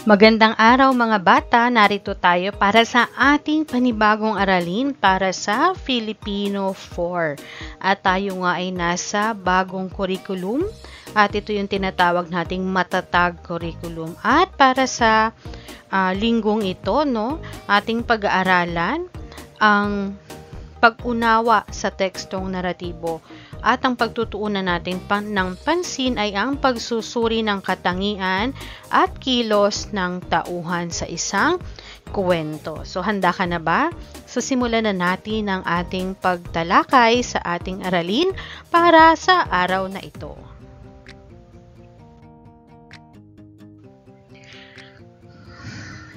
Magandang araw mga bata, narito tayo para sa ating panibagong aralin para sa Filipino 4. At tayo nga ay nasa bagong curriculum at ito yung tinatawag nating matatag curriculum. At para sa linggong ito, ating pag-aaralan ang pag-unawa sa tekstong naratibo. At ang pagtutuunan natin ng pansin ay ang pagsusuri ng katangian at kilos ng tauhan sa isang kwento. So, handa ka na ba? So, simulan na natin ang ating pagtalakay sa ating aralin para sa araw na ito.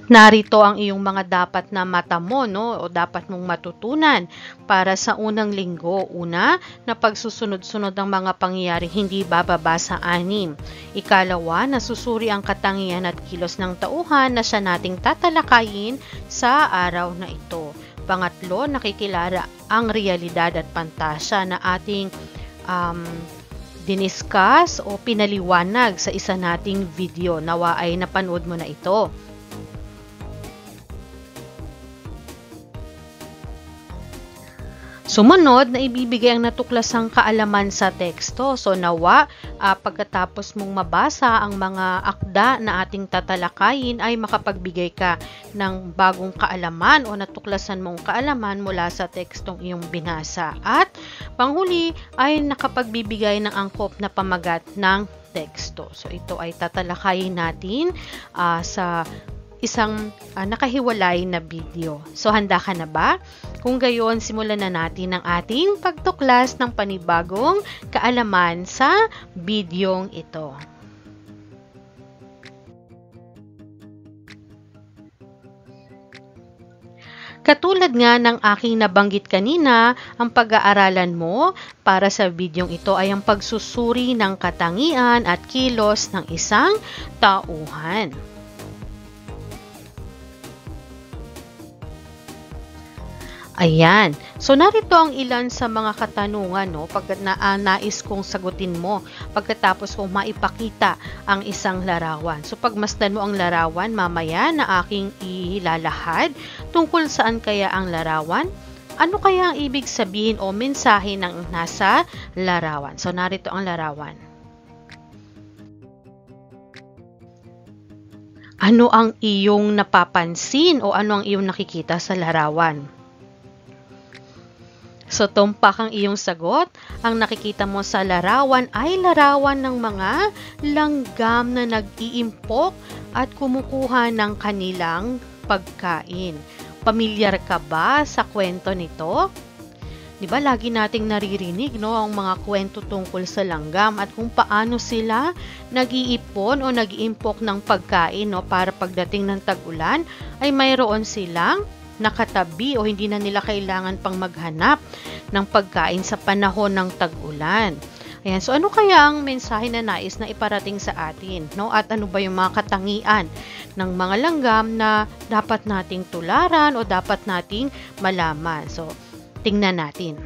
Narito ang iyong mga dapat na mata mo, o dapat mong matutunan para sa unang linggo. Una, na pagsusunod-sunod ng mga pangyayari hindi bababa sa 6. Ikalawa, nasusuri ang katangian at kilos ng tauhan na siya nating tatalakayin sa araw na ito. Pangatlo, nakikilala ang realidad at pantasya na ating diniscuss o pinaliwanag sa isa nating video. Nawa ay napanood mo na ito. Sumunod na ibibigay ang natuklasang kaalaman sa teksto. So nawa, pagkatapos mong mabasa ang mga akda na ating tatalakayin ay makapagbigay ka ng bagong kaalaman o natuklasan mong kaalaman mula sa tekstong iyong binasa. At panghuli ay nakapagbibigay ng angkop na pamagat ng teksto. So ito ay tatalakayin natin sa isang nakahiwalay na video. So, handa ka na ba? Kung gayon, simulan na natin ang ating pagtuklas ng panibagong kaalaman sa videong ito. Katulad nga ng aking nabanggit kanina, ang pag-aaralan mo para sa videong ito ay ang pagsusuri ng katangian at kilos ng isang tauhan. Ayan. So, narito ang ilan sa mga katanungan, pagkat nais kong sagutin mo pagkatapos kong maipakita ang isang larawan. So, pagmasdan mo ang larawan, mamaya na aking ilalahad tungkol saan kaya ang larawan, ano kaya ang ibig sabihin o mensahe ng nasa larawan. So, narito ang larawan. Ano ang iyong napapansin o ano ang iyong nakikita sa larawan? So, tumpak ang iyong sagot. Ang nakikita mo sa larawan ay larawan ng mga langgam na nag-iimpok at kumukuha ng kanilang pagkain. Pamilyar ka ba sa kwento nito? Diba, lagi nating naririnig, ang mga kwento tungkol sa langgam at kung paano sila nag-iipon o nag-iimpok ng pagkain, para pagdating ng tag-ulan ay mayroon silang nakatabi o hindi na nila kailangan pang maghanap ng pagkain sa panahon ng tag-ulan. Ayan, so ano kaya ang mensahe na nais na iparating sa atin? At ano ba yung mga katangian ng mga langgam na dapat nating tularan o dapat nating malaman? So, tingnan natin.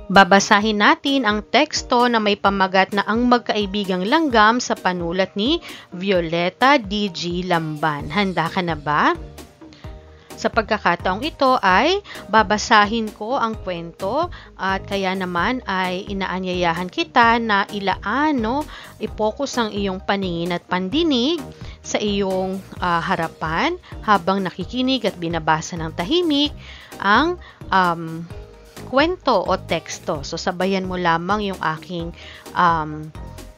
Babasahin natin ang teksto na may pamagat na Ang Magkaibigang Langgam sa panulat ni Violeta D.G. Lamban. Handa ka na ba? Sa pagkakataong ito ay babasahin ko ang kwento at kaya naman ay inaanyayahan kita na i-focus ang iyong paningin at pandinig sa iyong harapan habang nakikinig at binabasa ng tahimik ang kwento o teksto. So, sabayan mo lamang yung aking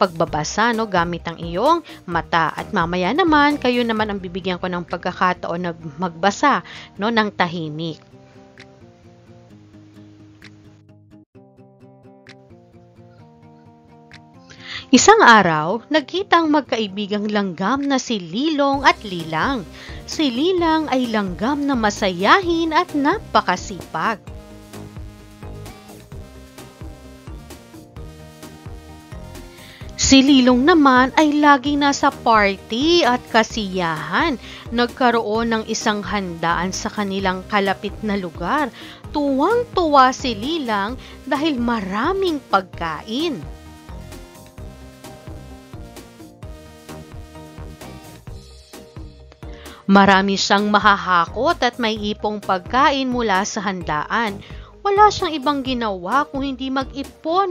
pagbabasa, gamit ang iyong mata. At mamaya naman, kayo naman ang bibigyan ko ng pagkakataon na magbasa, ng tahimik. Isang araw, nagkita ang magkaibigang langgam na si Lilong at Lilang. Si Lilang ay langgam na masayahin at napakasipag. Si Lilong naman ay laging nasa party at kasiyahan. Nagkaroon ng isang handaan sa kanilang kalapit na lugar. Tuwang-tuwa si Lilang dahil maraming pagkain. Marami siyang mahahakot at may ipong pagkain mula sa handaan. Wala siyang ibang ginawa kung hindi mag-ipon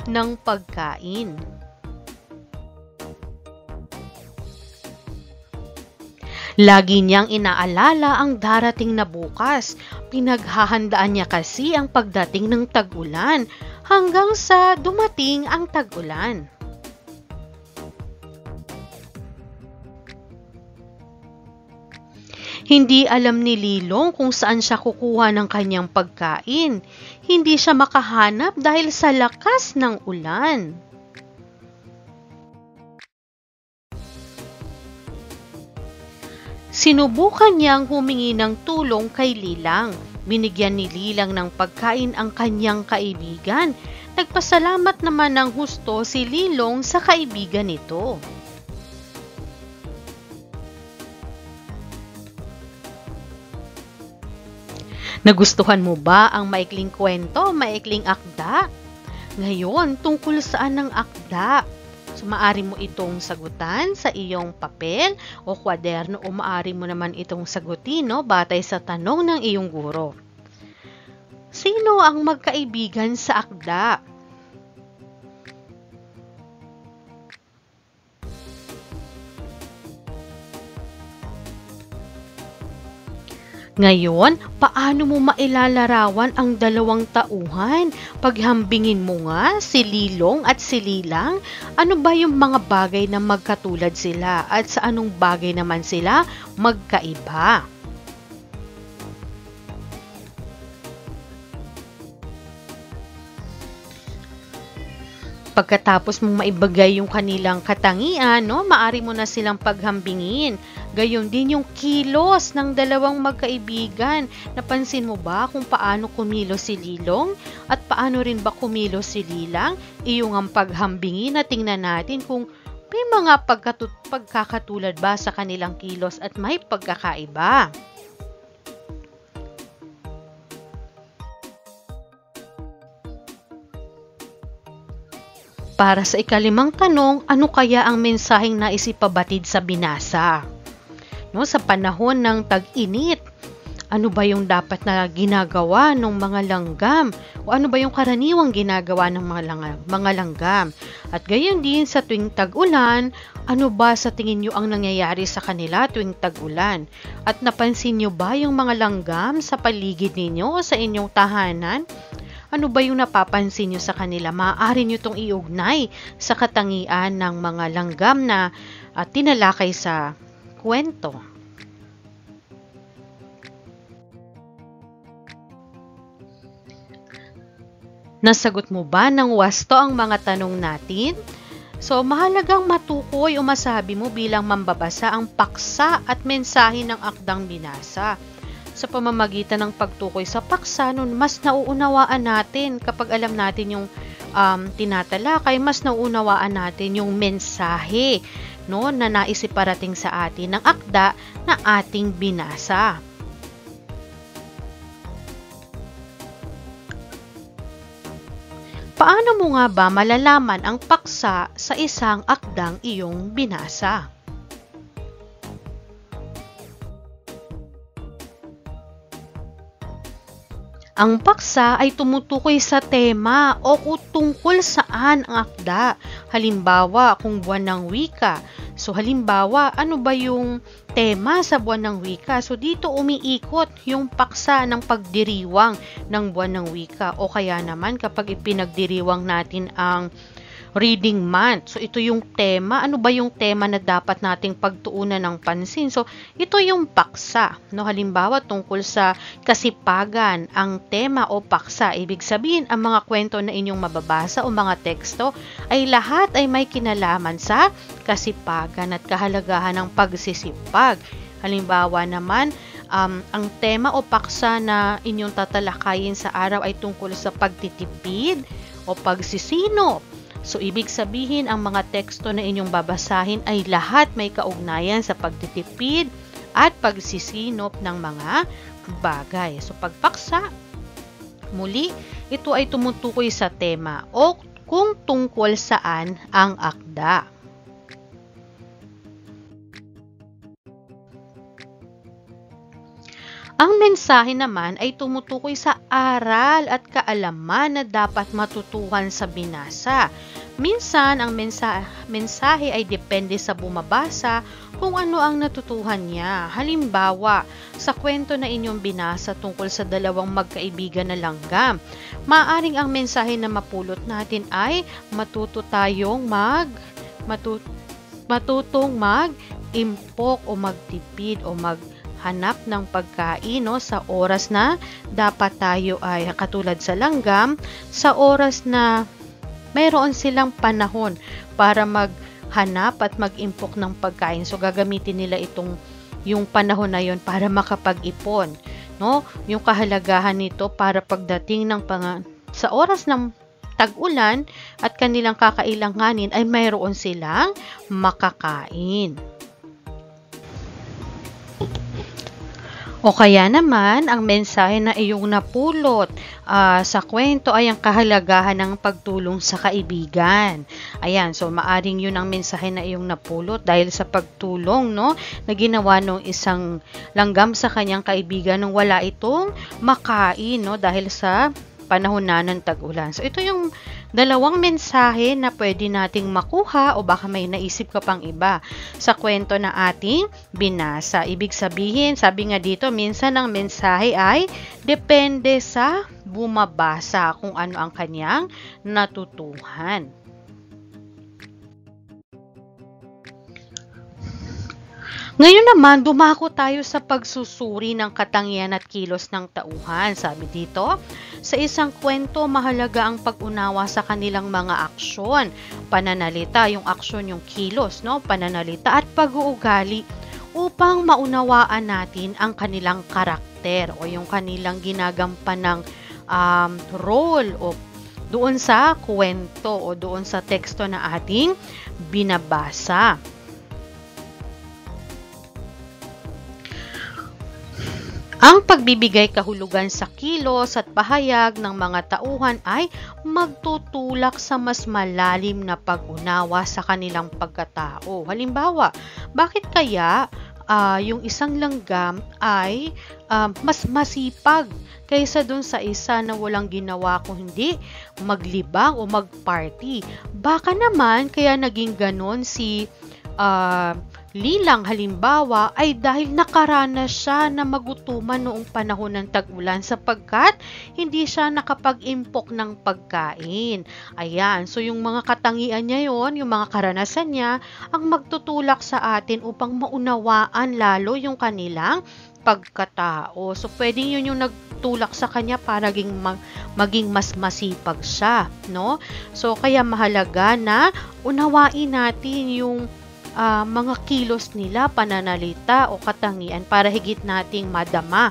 ng pagkain. Lagi niyang inaalala ang darating na bukas. Pinaghahandaan niya kasi ang pagdating ng tag-ulan hanggang sa dumating ang tag-ulan. Hindi alam ni Lilong kung saan siya kukuha ng kanyang pagkain. Hindi siya makahanap dahil sa lakas ng ulan. Sinubukan niyang humingi ng tulong kay Lilang. Binigyan ni Lilang ng pagkain ang kanyang kaibigan. Nagpasalamat naman ng husto si Lilong sa kaibigan nito. Nagustuhan mo ba ang maikling kwento, maikling akda? Ngayon, tungkol saan ang akda? So, maaari mo itong sagutan sa iyong papel o kwaderno o maaari mo naman itong sagutin, batay sa tanong ng iyong guro. Sino ang magkaibigan sa akda? Ngayon, paano mo mailalarawan ang dalawang tauhan? Paghambingin mo nga si Lilong at si Lilang. Ano ba yung mga bagay na magkatulad sila at sa anong bagay naman sila magkaiba? Pagkatapos mong maibagay yung kanilang katangian, maaari mo na silang paghambingin. Gayon din yung kilos ng dalawang magkaibigan. Napansin mo ba kung paano kumilos si Lilong at paano rin ba kumilos si Lilang? Iyong ang paghambingin na tingnan natin kung may mga pagkakatulad ba sa kanilang kilos at may pagkakaiba. Para sa ikalimang tanong, ano kaya ang mensaheng nais ipabatid sa binasa? Sa panahon ng tag-init, ano ba yung dapat na ginagawa ng mga langgam? O ano ba yung karaniwang ginagawa ng mga langgam? At gayon din sa tuwing tag-ulan, ano ba sa tingin nyo ang nangyayari sa kanila tuwing tag-ulan? At napansin nyo ba yung mga langgam sa paligid ninyo o sa inyong tahanan? Ano ba yung napapansin nyo sa kanila? Maaari nyo itong iugnay sa katangian ng mga langgam na tinalakay sa kwento. Nasagot mo ba ng wasto ang mga tanong natin? So, mahalagang matukoy o masabi mo bilang mambabasa ang paksa at mensahe ng akdang binasa. Sa pamamagitan ng pagtukoy sa paksa, mas nauunawaan natin kapag alam natin yung tinatalakay, mas nauunawaan natin yung mensahe na nais iparating sa atin ng akda na ating binasa. Paano mo nga ba malalaman ang paksa sa isang akdang iyong binasa? Ang paksa ay tumutukoy sa tema o tungkol saan ang akda. Halimbawa, kung buwan ng wika. So, halimbawa, ano ba yung tema sa buwan ng wika? So, dito umiikot yung paksa ng pagdiriwang ng buwan ng wika. O kaya naman, kapag ipinagdiriwang natin ang reading month. So, ito yung tema. Ano ba yung tema na dapat nating pagtuunan ng pansin? So, ito yung paksa. Halimbawa, tungkol sa kasipagan, ang tema o paksa. Ibig sabihin, ang mga kwento na inyong mababasa o mga teksto ay lahat ay may kinalaman sa kasipagan at kahalagahan ng pagsisipag. Halimbawa naman, ang tema o paksa na inyong tatalakayin sa araw ay tungkol sa pagtitipid o pagsisinop. So, ibig sabihin, ang mga teksto na inyong babasahin ay lahat may kaugnayan sa pagtitipid at pagsisinop ng mga bagay. So, pagpaksa, muli, ito ay tumutukoy sa tema o kung tungkol saan ang akda. Ang mensahe naman ay tumutukoy sa aral at kaalaman na dapat matutuhan sa binasa. Minsan, ang mensahe ay depende sa bumabasa kung ano ang natutuhan niya. Halimbawa, sa kwento na inyong binasa tungkol sa dalawang magkaibigan na langgam, maaaring ang mensahe na mapulot natin ay matutong mag-impok o magtipid o maghanap ng pagkain sa oras na dapat tayo ay katulad sa langgam, sa oras na mayroon silang panahon para maghanap at mag-impok ng pagkain. So gagamitin nila yung panahon na yon para makapag-ipon, no? Yung kahalagahan nito para pagdating sa oras ng tag-ulan at kanilang kakailanganin ay mayroon silang makakain. O kaya naman, ang mensahe na iyong napulot sa kwento ay ang kahalagahan ng pagtulong sa kaibigan. Ayan, so maaring yun ang mensahe na iyong napulot dahil sa pagtulong, no, na ginawa ng isang langgam sa kanyang kaibigan nung wala itong makain, no, dahil sa panahon na ng tag-ulan. So ito yung dalawang mensahe na pwede nating makuha o baka may naisip ka pang iba sa kwento na ating binasa. Ibig sabihin, sabi nga dito, minsan ang mensahe ay depende sa bumabasa kung ano ang kanyang natutuhan. Ngayon naman, dumako tayo sa pagsusuri ng katangian at kilos ng tauhan. Sabi dito, sa isang kwento, mahalaga ang pag-unawa sa kanilang mga aksyon, pananalita, yung aksyon, yung kilos, no? Pananalita at pag-uugali upang maunawaan natin ang kanilang karakter o yung kanilang ginagampan ng role o doon sa kwento o doon sa teksto na ating binabasa. Ang pagbibigay kahulugan sa kilos at pahayag ng mga tauhan ay magtutulak sa mas malalim na pag-unawa sa kanilang pagkatao. Halimbawa, bakit kaya yung isang langgam ay mas masipag kaysa dun sa isa na walang ginawa kung hindi maglibang o magparty? Baka naman kaya naging ganon si Lilang halimbawa ay dahil nakaranas siya na magutuman noong panahon ng tag-ulan sapagkat hindi siya nakapag-impok ng pagkain. Ayan, so yung mga katangian niya yon, yung mga karanasan niya, ang magtutulak sa atin upang maunawaan lalo yung kanilang pagkatao. So pwedeng yun yung nagtulak sa kanya para maging mas masipag siya, no? So kaya mahalaga na unawain natin yung mga kilos nila, pananalita o katangian para higit nating madama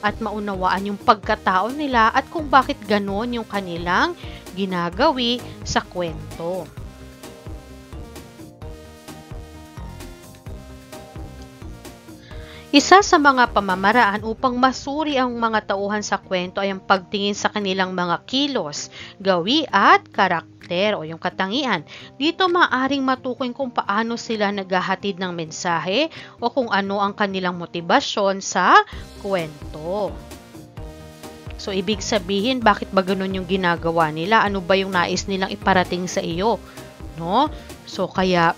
at maunawaan yung pagkatao nila at kung bakit ganon yung kanilang ginagawi sa kwento. Isa sa mga pamamaraan upang masuri ang mga tauhan sa kwento ay ang pagtingin sa kanilang mga kilos, gawi at karakter o yung katangian. Dito maaaring matukoy kung paano sila naghahatid ng mensahe o kung ano ang kanilang motibasyon sa kwento. So, ibig sabihin, bakit ba ganun yung ginagawa nila? Ano ba yung nais nilang iparating sa iyo? No? So, kaya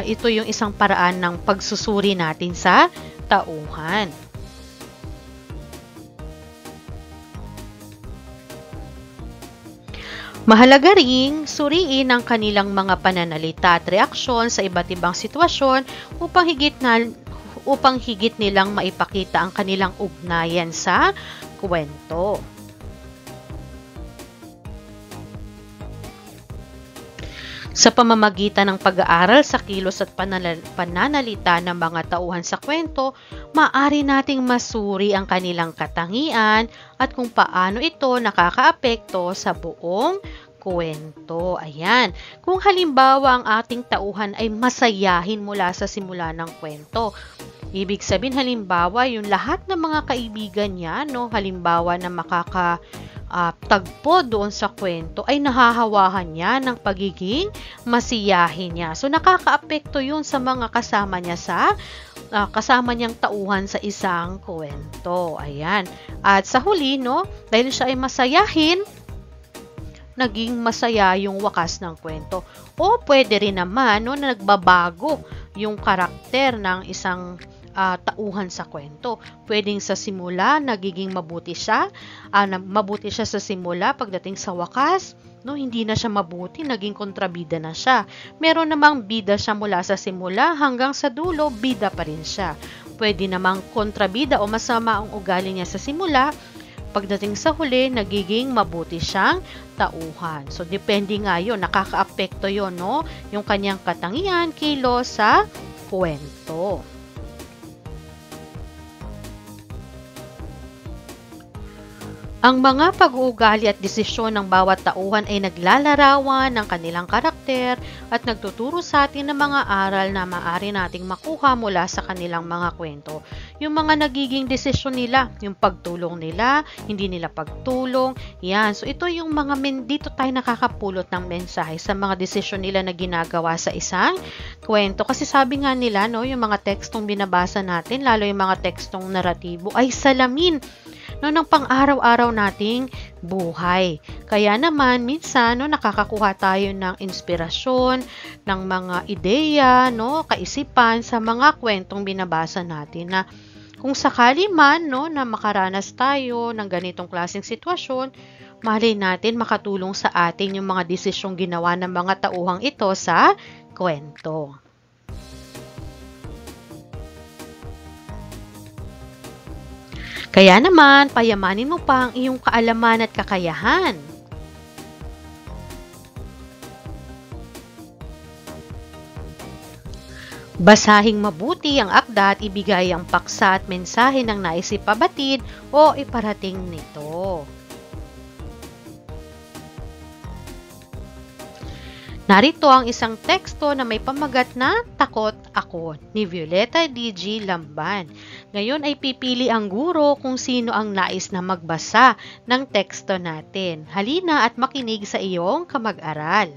ito yung isang paraan ng pagsusuri natin sa tauhan. Mahalaga ring suriin ang kanilang mga pananalita at reaksyon sa iba't ibang sitwasyon upang higit nilang maipakita ang kanilang ugnayan sa kwento. Sa pamamagitan ng pag-aaral sa kilos at pananalita ng mga tauhan sa kwento, maaari nating masuri ang kanilang katangian at kung paano ito nakakaapekto sa buong kwento. Ayan. Kung halimbawa ang ating tauhan ay masayahin mula sa simula ng kwento, ibig sabihin halimbawa yung lahat ng mga kaibigan niya, no, halimbawa na tagpo doon sa kwento ay nahahawahan niya ng pagiging masiyahin niya. So nakakaapekto yun sa mga kasama niya sa kasama niyang tauhan sa isang kwento. Ayan. At sa huli, no, dahil siya ay masayahin, naging masaya yung wakas ng kwento. O pwede rin naman, no, na nagbabago yung karakter ng isang tauhan sa kwento. Pwedeng sa simula, nagiging mabuti siya. Mabuti siya sa simula, pagdating sa wakas, no, hindi na siya mabuti, naging kontrabida na siya. Meron namang bida siya mula sa simula hanggang sa dulo, bida pa rin siya. Pwede namang kontrabida o masama ang ugali niya sa simula, pagdating sa huli, nagiging mabuti siyang tauhan. So, depende nga yun, nakaka-apekto yun, no? Yung kanyang katangian, kilos sa kwento. Ang mga pag-uugali at desisyon ng bawat tauhan ay naglalarawan ng kanilang karakter at nagtuturo sa atin ng mga aral na maaari nating makuha mula sa kanilang mga kwento. Yung mga nagiging desisyon nila, yung pagtulong nila, hindi nila pagtulong, yan. So ito yung mga dito tayo nakakapulot ng mensahe sa mga desisyon nila na ginagawa sa isang kwento. Kasi sabi nga nila, no, yung mga tekstong binabasa natin, lalo yung mga tekstong naratibo, ay salamin ng pang-araw-araw nating buhay. Kaya naman, minsan, nakakakuha tayo ng inspirasyon, ng mga ideya, kaisipan sa mga kwentong binabasa natin na kung sakali man, na makaranas tayo ng ganitong klaseng sitwasyon, malay natin makatulong sa atin yung mga desisyong ginawa ng mga tauhang ito sa kwento. Kaya naman, payamanin mo pa ang iyong kaalaman at kakayahan. Basahing mabuti ang akda at ibigay ang paksa at mensahe ng nais ipabatid o iparating nito. Narito ang isang teksto na may pamagat na Takot Ako ni Violeta D.G. Lamban. Ngayon ay pipili ang guro kung sino ang nais na magbasa ng teksto natin. Halina at makinig sa iyong kamag-aral.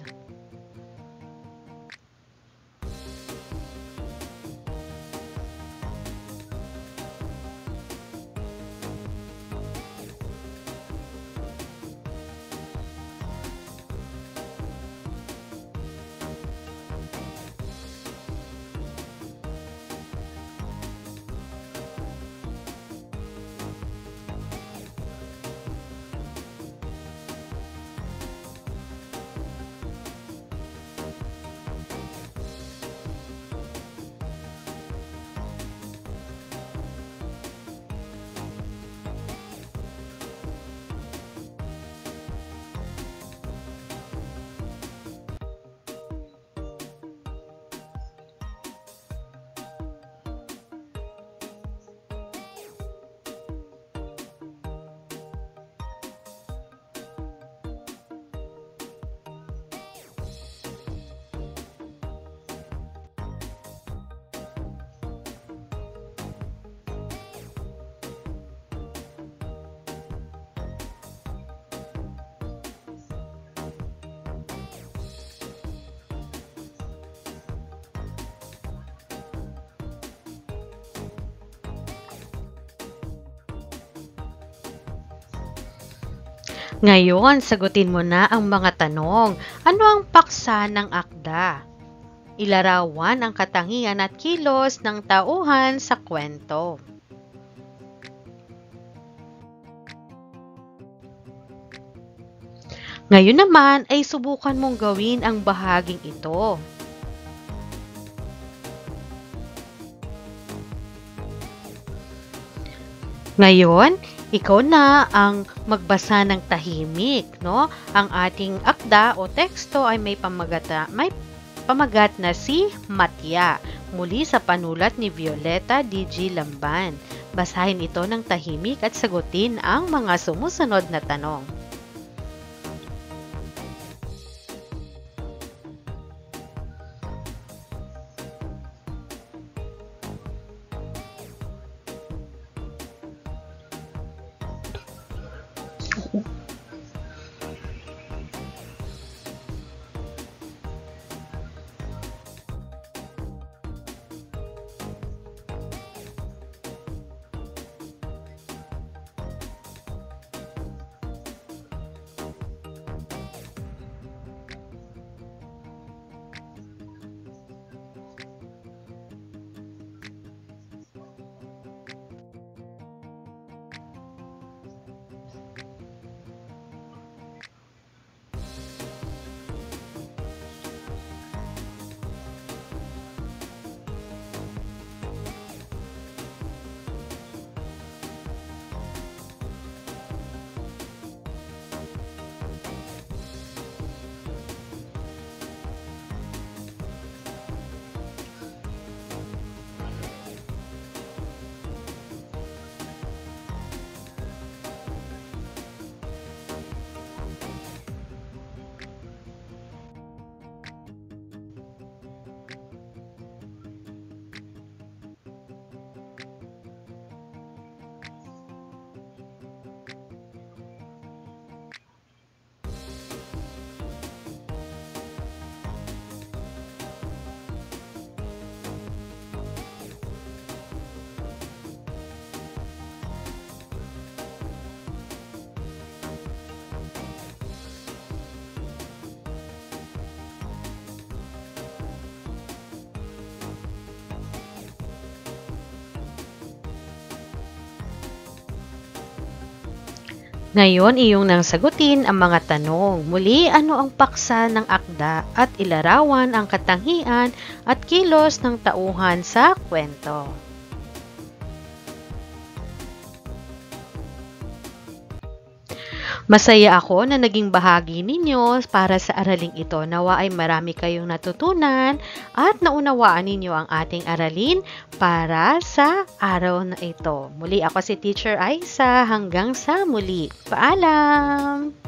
Ngayon, sagutin mo na ang mga tanong. Ano ang paksa ng akda? Ilarawan ang katangian at kilos ng tauhan sa kwento. Ngayon naman ay subukan mong gawin ang bahaging ito. Ngayon, ikaw na ang magbasa ng tahimik, no? Ang ating akda o teksto ay may pamagat na si Matya, muli sa panulat ni Violeta D.G. Lamban. Basahin ito ng tahimik at sagutin ang mga sumusunod na tanong. Ngayon, iyong nang sagutin ang mga tanong. Muli, ano ang paksa ng akda at ilarawan ang katangian at kilos ng tauhan sa kwento? Masaya ako na naging bahagi ninyo para sa araling ito. Nawa ay marami kayong natutunan at naunawaan ninyo ang ating aralin para sa araw na ito. Muli ako si Teacher Aisa. Hanggang sa muli. Paalam!